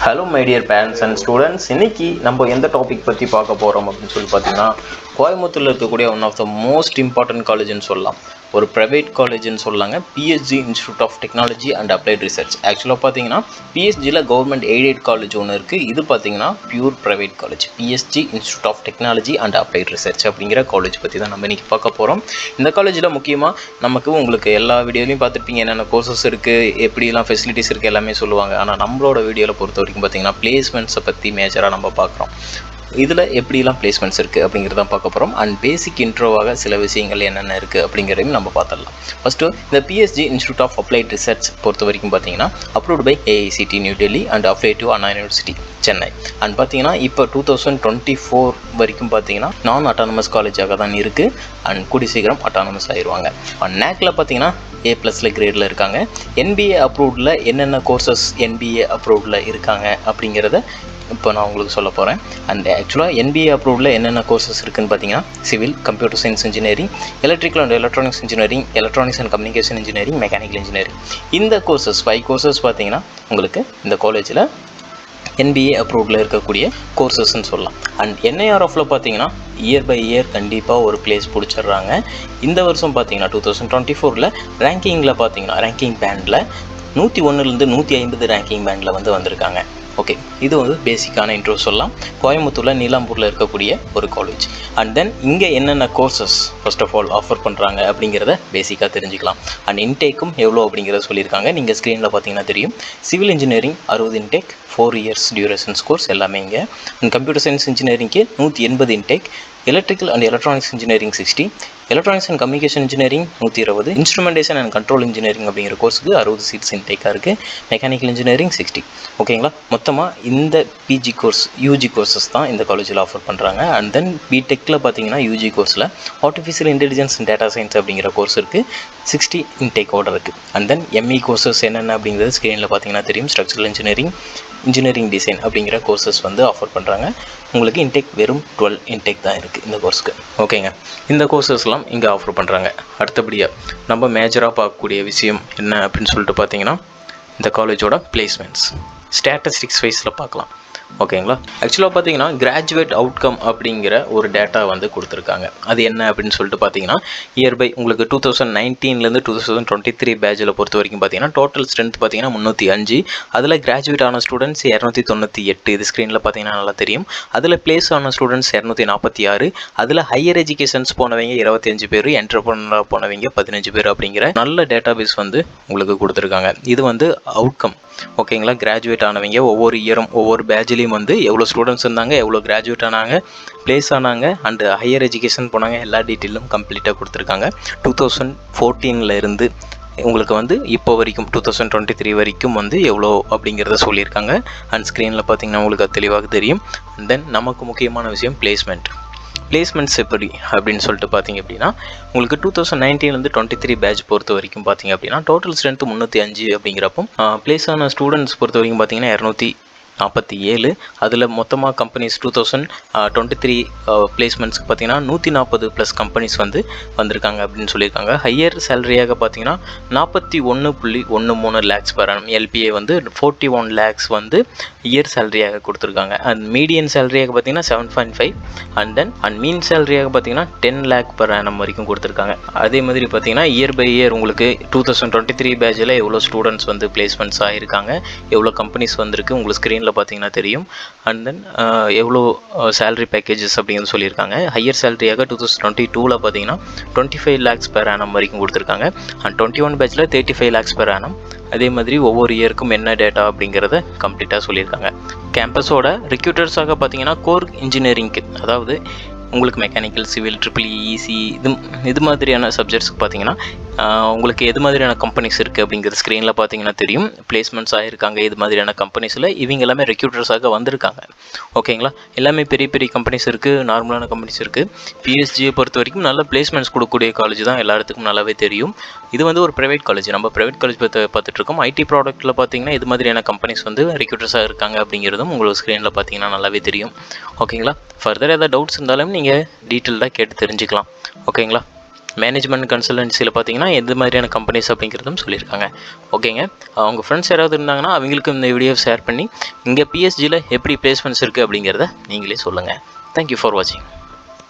Hello my dear parents and students. இன்னைக்கு நம்ம எந்த டாபிக் பற்றி பார்க்க போகிறோம் அப்படின்னு சொல்லி பார்த்தீங்கன்னா, கோயம்புத்தூரில் இருக்கக்கூடிய one of the most important காலேஜ்னு சொல்லலாம். ஒரு ப்ரைவேட் காலேஜ்னு சொல்லாங்க. PSG institute of technology and applied research. ஆக்சுவலாக பார்த்தீங்கன்னா பிஎஸ்ஜியில் கவர்மெண்ட் எய்டட் காலேஜ் ஒன்று இருக்குது. இது பார்த்தீங்கன்னா pure private college. PSG institute of technology and applied research அப்படிங்கிற காலேஜ் பற்றி தான் நம்ம இன்றைக்கி பார்க்க போகிறோம். இந்த காலேஜில் முக்கியமாக உங்களுக்கு எல்லா வீடியோலையும் பார்த்துருப்பீங்க, என்னென்ன கோர்சஸ் இருக்குது, எப்படிலாம் ஃபெசிலிட்டிஸ் இருக்குது எல்லாமே சொல்லுவாங்க. ஆனால் நம்மளோட வீடியோவில் பொறுத்த வரைக்கும் பார்த்தீங்கன்னா பிளேஸ்மெண்ட்ஸை பற்றி மேஜராக நம்ம பார்க்குறோம். இதில் எப்படிலாம் பிளேஸ்மெண்ட்ஸ் இருக்குது அப்படிங்கிறதான் பார்க்க போகிறோம். அண்ட் பேசிக் இன்ட்ரோவாக சில விஷயங்கள் என்னென்ன இருக்குது அப்படிங்கிறதையும் நம்ம பார்த்துடலாம். ஃபஸ்ட்டு இந்த PSG institute of applied research பொறுத்த வரைக்கும் பார்த்தீங்கன்னா approved by AICTE new Delhi and affiliate to Anna university Chennai. And பார்த்தீங்கன்னா இப்போ 2024 வரைக்கும் பார்த்தீங்கன்னா நான் அட்டானமஸ் காலேஜாக தான் இருக்குது. அண்ட் கூடி சீக்கிரம் அட்டானமஸ் ஆயிடுவாங்க. அண்ட் நேக்கில் பார்த்தீங்கன்னா A+ கிரேடில் இருக்காங்க. NBA அப்ரூவ்டில் என்னென்ன கோர்சஸ் NBA அப்ரூவ்டில் இருக்காங்க அப்படிங்கிறத இப்போ நான் உங்களுக்கு சொல்ல போகிறேன். அண்ட் ஆக்சுவலாக NBA அப்ரூவ்டில் என்னென்ன கோர்சஸ் இருக்குதுன்னு பார்த்தீங்கன்னா civil, computer science engineering, electrical and electronics engineering, electronics and communication engineering, mechanical engineering. இந்த கோர்சஸ் 5 கோர்சஸ் பார்த்தீங்கன்னா உங்களுக்கு இந்த காலேஜில் NBA அப்ரூவ்டில் இருக்கக்கூடிய கோர்சஸ்ன்னு சொல்லலாம். அண்ட் NIRFல பார்த்தீங்கன்னா இயர் பை இயர் கண்டிப்பாக ஒரு பிளேஸ் பிடிச்சிடுறாங்க. இந்த வருஷம் பார்த்தீங்கன்னா 2024 ரேங்கிங்கில் பார்த்தீங்கன்னா ரேங்கிங் பேண்டில் 101லேருந்து 150 ரேங்கிங் பேண்டில் வந்திருக்காங்க. ஓகே, இது பேசிக்கான இன்ட்ரோ சொல்லலாம். கோயம்புத்தூரில் நீலாம்பூரில் இருக்கக்கூடிய ஒரு காலேஜ். அண்ட் தென் இங்கே என்னென்ன courses first of all offer பண்ணுறாங்க அப்படிங்கிறத பேசிக்காக தெரிஞ்சுக்கலாம். அண்ட் இன்டேக்கும் எவ்வளோ அப்படிங்கிறத சொல்லியிருக்காங்க. நீங்கள் ஸ்க்ரீனில் பார்த்தீங்கன்னா தெரியும். Civil engineering 60 intake, 4 years durations course எல்லாமே இங்கே. அண்ட் கம்ப்யூட்டர் சயின்ஸ் இன்ஜினியரிங்க்கு 180 intake, electrical and electronics engineering 60, electronics and communication engineering 120, instrumentation and control engineering அப்படிங்கிற கோர்ஸுக்கு 60 சீட்ஸ் இன்டேக்காக இருக்குது. Mechanical engineering 60. ஓகேங்களா, மொத்தமாக இந்த பிஜி கோர்ஸ் யூஜி கோர்சஸ் தான் இந்த காலேஜில் ஆஃபர் பண்ணுறாங்க. அண்ட் தென் பிடெக்கில் பார்த்தீங்கன்னா யூஜி கோர்ஸில் artificial intelligence and data science அப்படிங்கிற கோர்ஸ் இருக்குது. 60 இன்டேக்கோட இருக்குது. அண்ட் தென் எம்இ கோர்சஸ் என்னென்ன அப்படிங்கிறது ஸ்க்ரீனில் பார்த்தீங்கன்னா தெரியும். ஸ்ட்ரக்சரல் இன்ஜினியரிங், இன்ஜினியரிங் டிசைன் அப்படிங்கிற கோர்சஸ் ஆஃபர் பண்ணுறாங்க. உங்களுக்கு இன்டேக் வெறும் 12 இன்டேக் தான் இருக்குது இந்த கோர்ஸுக்கு. ஓகேங்க, இந்த கோர்சஸ்லாம் இங்கே ஆஃபர் பண்ணுறாங்க. அடுத்தபடியாக நம்ம மேஜராக பார்க்கக்கூடிய விஷயம் என்ன அப்படின்னு சொல்லிட்டு பார்த்தீங்கன்னா இந்த காலேஜோட பிளேஸ்மெண்ட்ஸ் ஸ்டாட்டிஸ்டிக்ஸ் வைஸில் பார்க்கலாம். ஓகேங்களா, ஆக்சுவலாக பார்த்தீங்கன்னா கிராஜுவேட் அவுட்கம் அப்படிங்கிற ஒரு டேட்டா கொடுத்துருக்காங்க. அது என்ன அப்படின்னு சொல்லிட்டு பார்த்தீங்கன்னா இயர்பை உங்களுக்கு 2019லேருந்து 2023 பேட்சில் பொறுத்த வரைக்கும் பார்த்தீங்கன்னா டோட்டல் ஸ்ட்ரென்த் பார்த்தீங்கன்னா 305. அதில் கிராஜுவேட் ஆன ஸ்டூடெண்ட்ஸ் 298. இது ஸ்க்ரீனில் பார்த்தீங்கன்னா நல்லா தெரியும். அதில் பிளேஸ் ஆன ஸ்டூடெண்ட்ஸ் 246. அதில் ஹையர் எஜுகேஷன்ஸ் போனவங்க 25 பேர், என்டர்பிரனராக போனவங்க 15 பேர் அப்படிங்கிற நல்ல டேட்டா பேஸ் உங்களுக்கு கொடுத்துருக்காங்க. இது அவுட்கம். ஓகேங்களா, கிராஜுவேட் ஆனவங்க ஒவ்வொரு இயரும் ஒவ்வொரு பேட்சிலையும் எவ்வளோ ஸ்டூடெண்ட்ஸ் இருந்தாங்க, எவ்வளோ கிராஜுவேட் ஆனாங்க, பிளேஸ் ஆனாங்க, அண்டு ஹையர் எஜுகேஷன் போனாங்க, எல்லா டீட்டெயிலும் கம்ப்ளீட்டாக கொடுத்துருக்காங்க. 2014 இருந்து உங்களுக்கு இப்போ வரைக்கும் 2023 வரைக்கும் எவ்வளோ அப்படிங்கிறத சொல்லியிருக்காங்க. அண்ட் ஸ்க்ரீனில் பார்த்தீங்கன்னா உங்களுக்கு அது தெளிவாக தெரியும். அண்ட் தென் நமக்கு முக்கியமான விஷயம் பிளேஸ்மெண்ட்ஸ் எப்படி அப்படின்னு சொல்லிட்டு பார்த்தீங்க அப்படின்னா உங்களுக்கு 2019லேருந்து 23 பேட்ச் பொறுத்த வரைக்கும் பார்த்தீங்க அப்படின்னா டோட்டல் ஸ்ட்ரென்த் 305 அப்படிங்கிறப்போ பிளேஸ் ஆன ஸ்டூடெண்ட்ஸ் பொறுத்த வரைக்கும் பார்த்தீங்கன்னா 247. அதில் மொத்தமாக கம்பெனிஸ் 2023 பிளேஸ்மெண்ட்ஸ்க்கு பார்த்தீங்கன்னா 140+ கம்பெனிஸ் வந்திருக்காங்க அப்படின்னு சொல்லியிருக்காங்க. ஹையர் சேலரியாக பார்த்தீங்கன்னா 41.13 lakhs per annum, LPA 41 lakhs year சேலரியாக கொடுத்துருக்காங்க. அண்ட் மீடியன் சேலரியாக பார்த்தீங்கன்னா 7.5 அண்ட் மீன் சேலரியாக பார்த்தீங்கன்னா 10 லேக் per annum வரைக்கும் கொடுத்துருக்காங்க. அதே மாதிரி பார்த்தீங்கன்னா இயர் பை இயர் உங்களுக்கு 2023 பேட்சில் எவ்வளோ ஸ்டூடெண்ட்ஸ் பிளேஸ்மெண்ட்ஸ் ஆகிருக்காங்க, எவ்வளோ கம்பெனிஸ் வந்திருக்கு உங்களுக்கு ஸ்க்ரீனில் பார்த்தீங்கன்னா தெரியும். அண்ட் தென் எவ்வளோ சேலரி பேக்கேஜஸ் அப்படிங்கிறது சொல்லியிருக்காங்க. ஹையர் சேலரியாக 2022 பார்த்தீங்கன்னா 25 லேக்ஸ் per annum வரைக்கும் கொடுத்துருக்காங்க. அண்ட் 21 பேட்சில் 35 லேக்ஸ் per annum. அதே மாதிரி ஒவ்வொரு இயருக்கும் என்ன டேட்டா அப்படிங்கிறத கம்ப்ளீட்டாக சொல்லியிருக்காங்க. கேம்பஸோட ரிக்ரூட்டர்ஸாக பார்த்தீங்கன்னா கோர் இன்ஜினியரிங்க்கு, அதாவது உங்களுக்கு மெக்கானிக்கல், சிவில், EEE, EC இது மாதிரியான சப்ஜெக்ட்ஸ்க்கு பார்த்தீங்கன்னா உங்களுக்கு எது மாதிரியான கம்பெனிஸ் இருக்குது அப்படிங்கிற ஸ்க்ரீனில் பார்த்தீங்கன்னா தெரியும். பிளேஸ்மெண்ட்ஸ் ஆகிருக்காங்க இது மாதிரியான கம்பெனிஸில். இவங்க எல்லாமே ரெக்ரூட்டர்ஸாக வந்திருக்காங்க. ஓகேங்களா, எல்லாமே பெரிய பெரிய கம்பெனிஸ் இருக்குது, நார்மலான கம்பெனிஸ் இருக்குது. பிஎஸ்ஜியை பொறுத்த வரைக்கும் நல்ல பிளேஸ்மெண்ட்ஸ் கொடுக்கக்கூடிய காலேஜ் தான், எல்லா இடத்துக்கும் நல்லாவே தெரியும். இது ஒரு ப்ரைவேட் காலேஜ். நம்ம ப்ரைவேட் காலேஜ் பார்த்துட்ருக்கோம். ஐடி ப்ராடக்ட்டில் பார்த்தீங்கன்னா இது மாதிரியான கம்பெனிஸ் ரெக்ரூட்டர்ஸாக இருக்காங்க அப்படிங்கிறதும் உங்களுக்கு ஸ்க்ரீனில் பார்த்தீங்கன்னா நல்லாவே தெரியும். ஓகேங்களா, ஃபர்தர் ஏதாவது டவுட்ஸ் இருந்தாலும் நீங்கள் டீட்டெயில்டாக கேட்டு தெரிஞ்சுக்கலாம். ஓகேங்களா, மேனேஜ்மெண்ட் கன்சல்டன்சியில் பார்த்தீங்கன்னா எந்த மாதிரியான கம்பெனிஸ் அப்படிங்கிறதும் சொல்லியிருக்காங்க. ஓகேங்க, அவங்க ஃப்ரெண்ட்ஸ் யாராவது இருந்தாங்கன்னா அவங்களுக்கு இந்த வீடியோ ஷேர் பண்ணி இங்கே பிஎஸ்ஜியில் எப்படி பிளேஸ்மெண்ட்ஸ் இருக்குது அப்படிங்கிறத நீங்களே சொல்லுங்கள். தேங்க்யூ ஃபார் வாட்சிங்.